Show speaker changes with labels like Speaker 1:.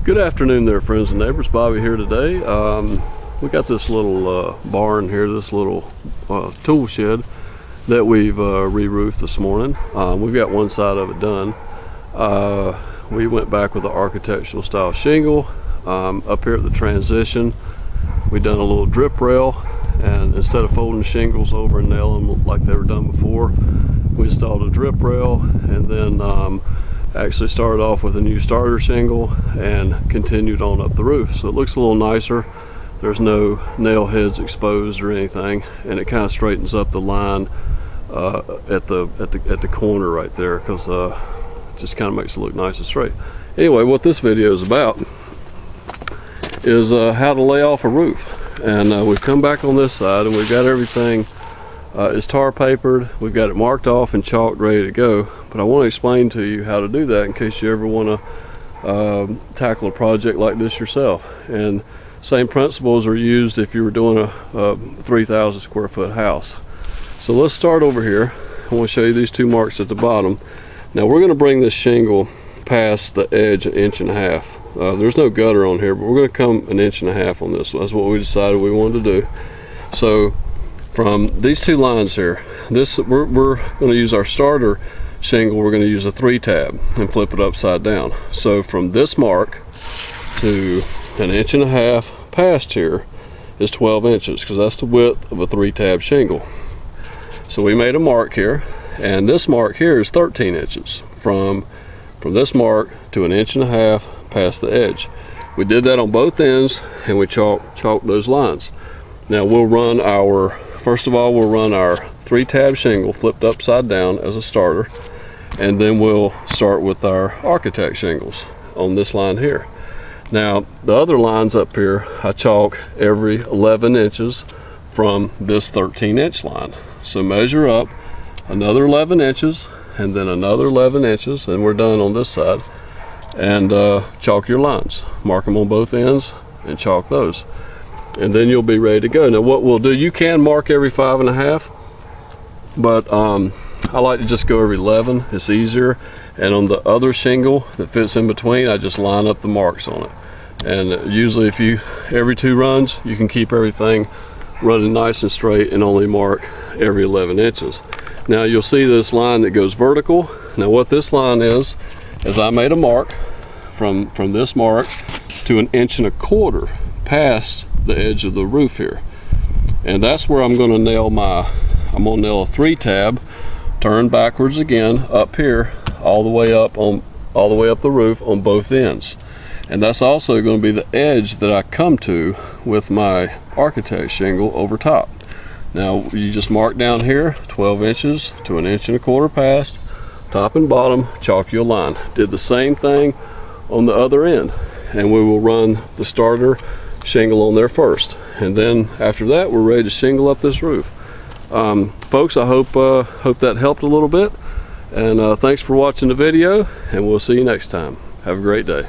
Speaker 1: Good afternoon there, friends and neighbors. Bobby here today. We got this little barn here, this little tool shed that we've re-roofed this morning. We've got one side of it done. We went back with the architectural style shingle. Up here at the transition, we done a little drip rail, and instead of folding shingles over and nailing them like they were done before, we installed a drip rail, and then actually started off with a new starter shingle and continued on up the roof. So it looks a little nicer. There's no nail heads exposed or anything, and it kind of straightens up the line at the corner right there, because it just kind of makes it look nice and straight. Anyway, what this video is about is how to lay off a roof. And we've come back on this side and we've got everything is tar papered. We've got it marked off and chalked, ready to go. But I want to explain to you how to do that in case you ever want to tackle a project like this yourself. And same principles are used if you were doing a 3,000 square foot house. So let's start over here. I want to show you these two marks at the bottom. Now we're going to bring this shingle past the edge 1.5 inches. There's no gutter on here, but we're going to come 1.5 inches on this. That's what we decided we wanted to do. So from these two lines here, we're going to use our starter shingle. We're going to use a 3-tab and flip it upside down. So from this mark to 1.5 inches past here is 12 inches, because that's the width of a 3-tab shingle. So we made a mark here, and this mark here is 13 inches from this mark to 1.5 inches past the edge. We did that on both ends, and we chalked those lines. Now we'll run our, first of all, we'll run our 3-tab shingle flipped upside down as a starter, and then we'll start with our architect shingles on this line here. Now the other lines up here, I chalk every 11 inches from this 13-inch line. So measure up another 11 inches and then another 11 inches, and we're done on this side. And chalk your lines, mark them on both ends and chalk those, and then you'll be ready to go. Now what we'll do, you can mark every 5.5, but I like to just go every 11. It's easier. And on the other shingle that fits in between, I just line up the marks on it. And usually if you every 2 runs, you can keep everything running nice and straight and only mark every 11 inches. Now you'll see this line that goes vertical. Now what this line is I made a mark from this mark to 1.25 inches past the edge of the roof here, and that's where I'm going to nail I'm going to nail a 3-tab, turn backwards again up here, all the way up the roof on both ends. And that's also going to be the edge that I come to with my architect shingle over top. Now you just mark down here 12 inches to 1.25 inches past, top and bottom, chalk your line. Did the same thing on the other end, and we will run the starter shingle on there first, and then after that we're ready to shingle up this roof. Folks, I hope that helped a little bit, and thanks for watching the video, and we'll see you next time. Have a great day.